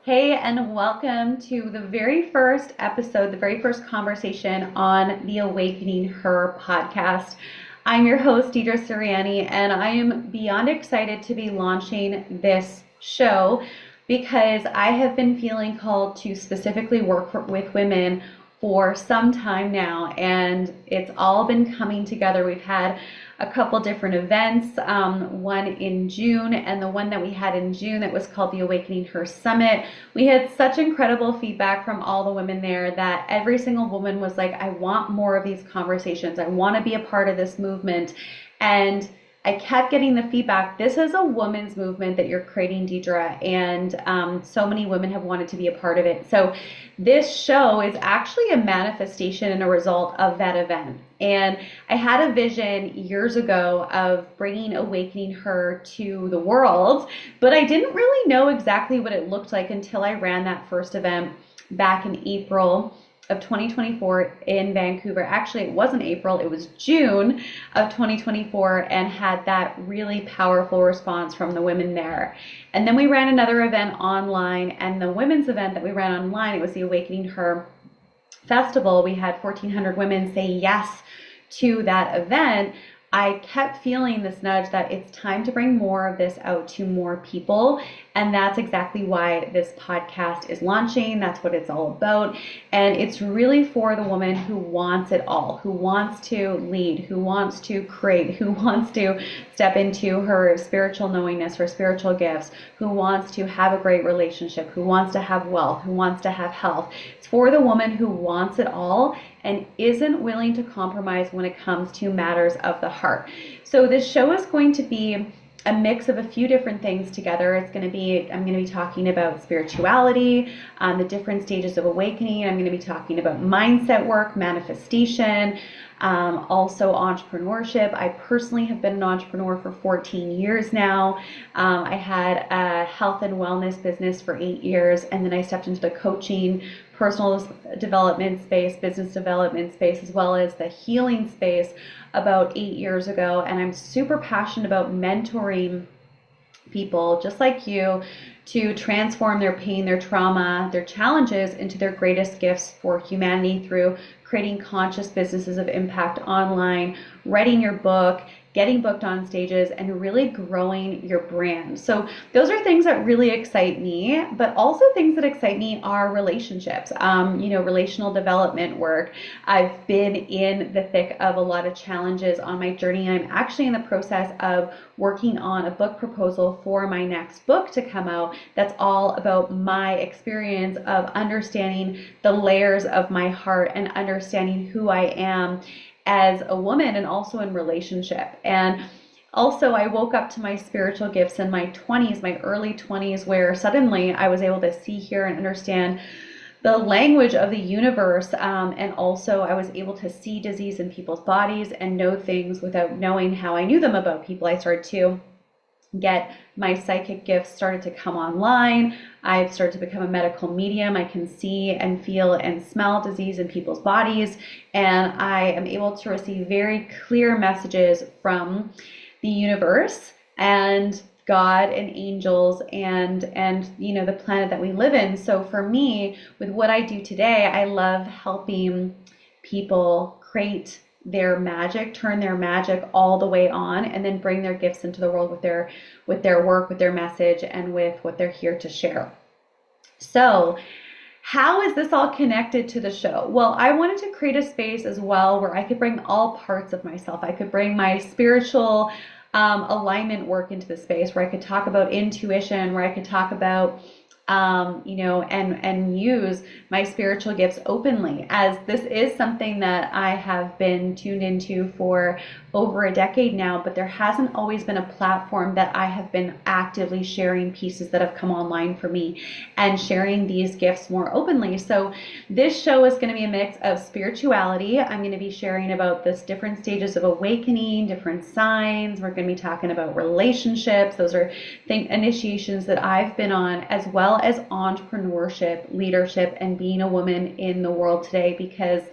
Hey, and welcome to the very first episode, the very first conversation on the Awakening Her podcast. I'm your host, Deidre Sirianni, and I am beyond excited to be launching this show because I have been feeling called to specifically work with women for some time now, and it's all been coming together. We've had a couple different events, one in June, and the one that we had in June that was called the Awakening Her Summit. We had such incredible feedback from all the women there that every single woman was like, I want more of these conversations. I want to be a part of this movement. And I kept getting the feedback, this is a woman's movement that you're creating, Deidre, and so many women have wanted to be a part of it. So this show is actually a manifestation and a result of that event. And I had a vision years ago of bringing Awakening Her to the world, but I didn't really know exactly what it looked like until I ran that first event back in April of 2024 in Vancouver. Actually, it wasn't April, it was June of 2024, and had that really powerful response from the women there. And then we ran another event online, and the women's event that we ran online, it was the Awakening Her Festival. We had 1,400 women say yes to that event. I kept feeling this nudge that it's time to bring more of this out to more people. And that's exactly why this podcast is launching. That's what it's all about. And it's really for the woman who wants it all, who wants to lead, who wants to create, who wants to step into her spiritual knowingness, her spiritual gifts, who wants to have a great relationship, who wants to have wealth, who wants to have health. It's for the woman who wants it all and isn't willing to compromise when it comes to matters of the heart. So this show is going to be a mix of a few different things together. I'm going to be talking about spirituality, the different stages of awakening. I'm going to be talking about mindset work, manifestation, also entrepreneurship. I personally have been an entrepreneur for 14 years now. I had a health and wellness business for 8 years, and then I stepped into the coaching, personal development space, business development space, as well as the healing space about 8 years ago. And I'm super passionate about mentoring people just like you to transform their pain, their trauma, their challenges into their greatest gifts for humanity through creating conscious businesses of impact online, writing your book, getting booked on stages, and really growing your brand. So those are things that really excite me, but also things that excite me are relationships, relational development work. I've been in the thick of a lot of challenges on my journey, and I'm actually in the process of working on a book proposal for my next book to come out that's all about my experience of understanding the layers of my heart and understanding who I am as a woman and also in relationship. And also I woke up to my spiritual gifts in my 20s, my early 20s, where suddenly I was able to see, hear, and understand the language of the universe. And also I was able to see disease in people's bodies and know things without knowing how I knew them about people. I started to get my psychic gifts started to come online. I've started to become a medical medium. I can see and feel and smell disease in people's bodies, and I am able to receive very clear messages from the universe and God and angels and the planet that we live in. So for me, with what I do today, I love helping people create their magic, turn their magic all the way on, and then bring their gifts into the world with their work, with their message, and with what they're here to share. So how is this all connected to the show? Well, I wanted to create a space as well where I could bring all parts of myself. I could bring my spiritual alignment work into the space, where I could talk about intuition, where I could talk about and use my spiritual gifts openly, as this is something that I have been tuned into for over a decade now, but there hasn't always been a platform that I have been actively sharing pieces that have come online for me and sharing these gifts more openly. So this show is going to be a mix of spirituality. I'm going to be sharing about this different stages of awakening, different signs. We're going to be talking about relationships. Those are initiations that I've been on, as well as entrepreneurship, leadership, and being a woman in the world today, because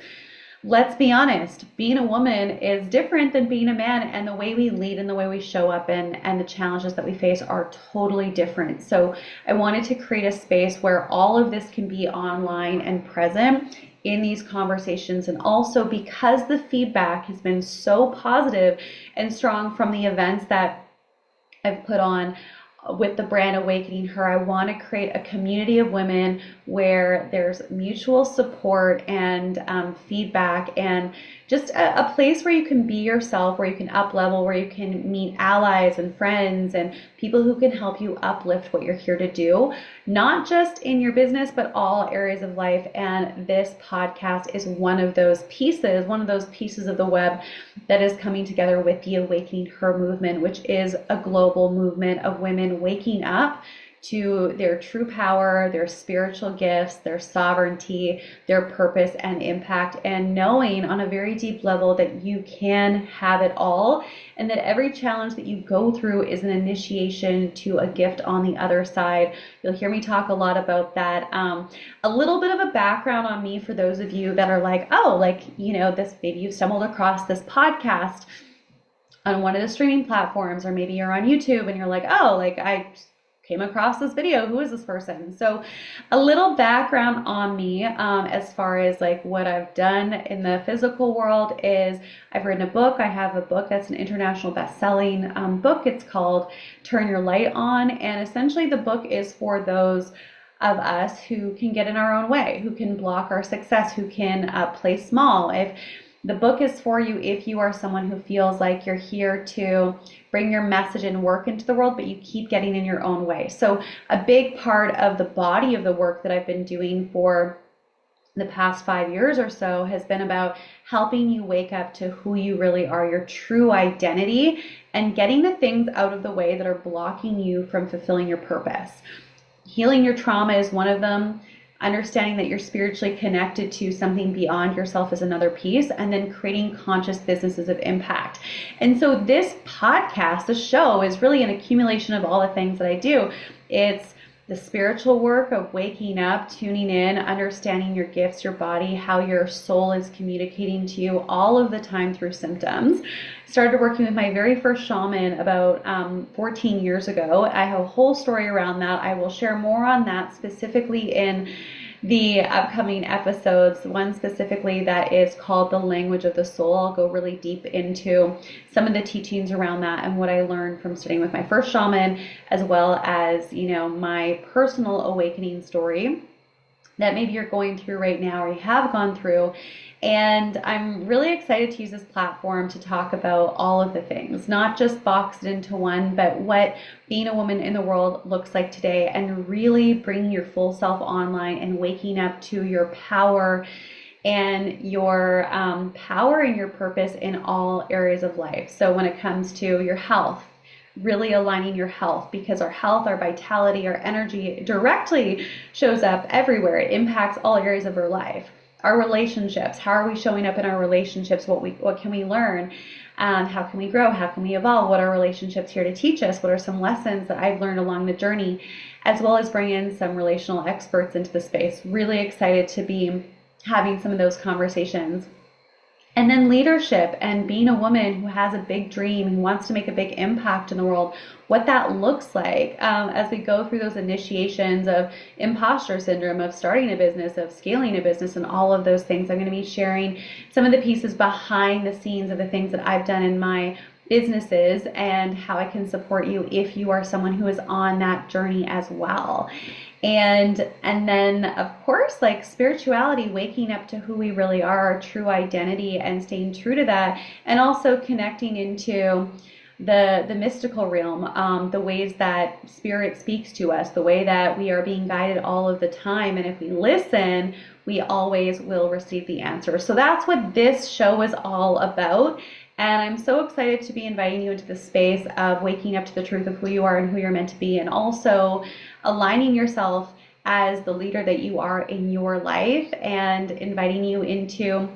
let's be honest, being a woman is different than being a man, and the way we lead and the way we show up and the challenges that we face are totally different. So I wanted to create a space where all of this can be online and present in these conversations. And also, because the feedback has been so positive and strong from the events that I've put on with the brand Awakening Her, I want to create a community of women where there's mutual support and feedback, and just a place where you can be yourself, where you can up level, where you can meet allies and friends and people who can help you uplift what you're here to do, not just in your business, but all areas of life. And this podcast is one of those pieces of the web that is coming together with the Awakening Her movement, which is a global movement of women waking up to their true power, their spiritual gifts, their sovereignty, their purpose and impact, and knowing on a very deep level that you can have it all, and that every challenge that you go through is an initiation to a gift on the other side. You'll hear me talk a lot about that. A little bit of a background on me for those of you that are like, oh, like, you know, this, maybe you stumbled across this podcast on one of the streaming platforms, or maybe you're on YouTube and you're like, oh, like I came across this video, who is this person? So a little background on me, as far as like what I've done in the physical world is I've written a book. I have a book that's an international best-selling book. It's called Turn Your Light On, and essentially the book is for those of us who can get in our own way, who can block our success, who can play small. If the book is for you if you are someone who feels like you're here to bring your message and work into the world, but you keep getting in your own way. So a big part of the body of the work that I've been doing for the past 5 years or so has been about helping you wake up to who you really are, your true identity, and getting the things out of the way that are blocking you from fulfilling your purpose. Healing your trauma is one of them. Understanding that you're spiritually connected to something beyond yourself is another piece, and then creating conscious businesses of impact. And so this podcast, the show, is really an accumulation of all the things that I do. It's the spiritual work of waking up, tuning in, understanding your gifts, your body, how your soul is communicating to you all of the time through symptoms. Started working with my very first shaman about 14 years ago. I have a whole story around that. I will share more on that specifically in the upcoming episodes, one specifically that is called The Language of the Soul. I'll go really deep into some of the teachings around that and what I learned from studying with my first shaman, as well as, you know, my personal awakening story that maybe you're going through right now or you have gone through. And I'm really excited to use this platform to talk about all of the things, not just box it into one, but what being a woman in the world looks like today, and really bringing your full self online and waking up to your power and your purpose in all areas of life. So when it comes to your health, really aligning your health, because our health, our vitality, our energy directly shows up everywhere. It impacts all areas of our life. Our relationships, how are we showing up in our relationships? What can we learn? How can we grow? How can we evolve? What are relationships here to teach us? What are some lessons that I've learned along the journey? As well as bring in some relational experts into the space. Really excited to be having some of those conversations. And then leadership and being a woman who has a big dream, who wants to make a big impact in the world, what that looks like as we go through those initiations of imposter syndrome, of starting a business, of scaling a business, and all of those things. I'm going to be sharing some of the pieces behind the scenes of the things that I've done in my businesses and how I can support you if you are someone who is on that journey as well. And then, of course, like spirituality, waking up to who we really are, our true identity, and staying true to that, and also connecting into the mystical realm, the ways that spirit speaks to us, the way that we are being guided all of the time. And if we listen, we always will receive the answer. So that's what this show is all about. And I'm so excited to be inviting you into the space of waking up to the truth of who you are and who you're meant to be, and also aligning yourself as the leader that you are in your life, and inviting you into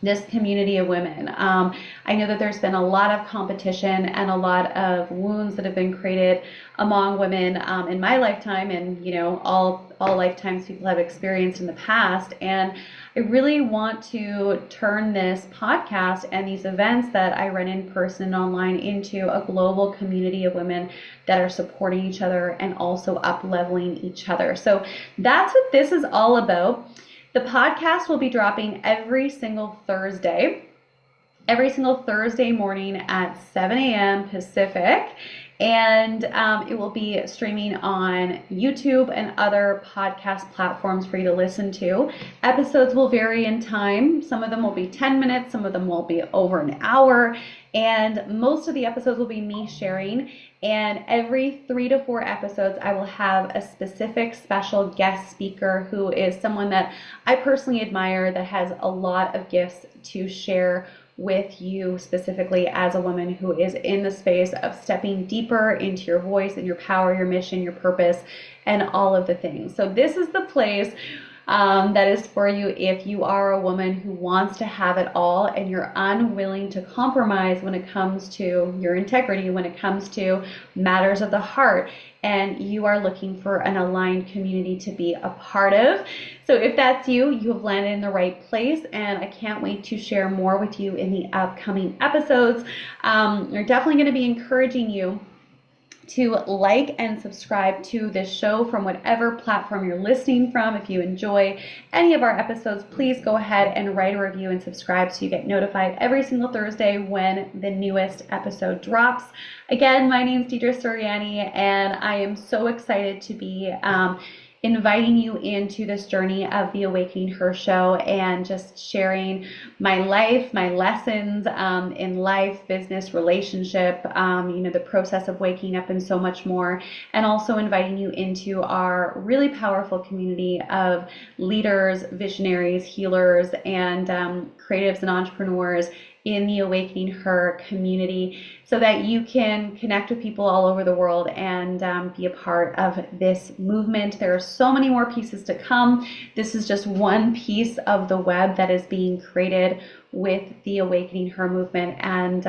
this community of women. I know that there's been a lot of competition and a lot of wounds that have been created among women in my lifetime, and all lifetimes people have experienced in the past. And I really want to turn this podcast and these events that I run in person and online into a global community of women that are supporting each other and also up-leveling each other. So that's what this is all about. The podcast will be dropping every single Thursday morning at 7 a.m. Pacific. And it will be streaming on YouTube and other podcast platforms for you to listen to. Episodes will vary in time. Some of them will be 10 minutes, some of them will be over an hour, and most of the episodes will be me sharing. And every 3 to 4 episodes, I will have a specific special guest speaker who is someone that I personally admire, that has a lot of gifts to share with you, specifically as a woman who is in the space of stepping deeper into your voice and your power, your mission, your purpose, and all of the things. So this is the place that is for you if you are a woman who wants to have it all and you're unwilling to compromise when it comes to your integrity, when it comes to matters of the heart, and you are looking for an aligned community to be a part of. So if that's you, you have landed in the right place, and I can't wait to share more with you in the upcoming episodes. We're definitely going to be encouraging you to like and subscribe to this show from whatever platform you're listening from. If you enjoy any of our episodes, please go ahead and write a review and subscribe so you get notified every single Thursday when the newest episode drops. Again, my name is Deidre Sirianni, and I am so excited to be inviting you into this journey of the Awakening Her show and just sharing my life, my lessons in life, business, relationship, the process of waking up and so much more. And also inviting you into our really powerful community of leaders, visionaries, healers, and creatives and entrepreneurs in the Awakening Her community, so that you can connect with people all over the world and be a part of this movement. There are so many more pieces to come. This is just one piece of the web that is being created with the Awakening Her movement, and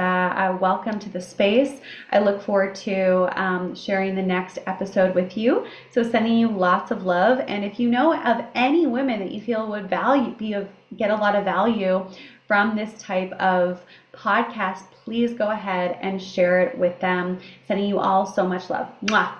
welcome to the space. I look forward to sharing the next episode with you. So sending you lots of love, and if you know of any women that you feel would get a lot of value from this type of podcast, please go ahead and share it with them. Sending you all so much love. Mwah.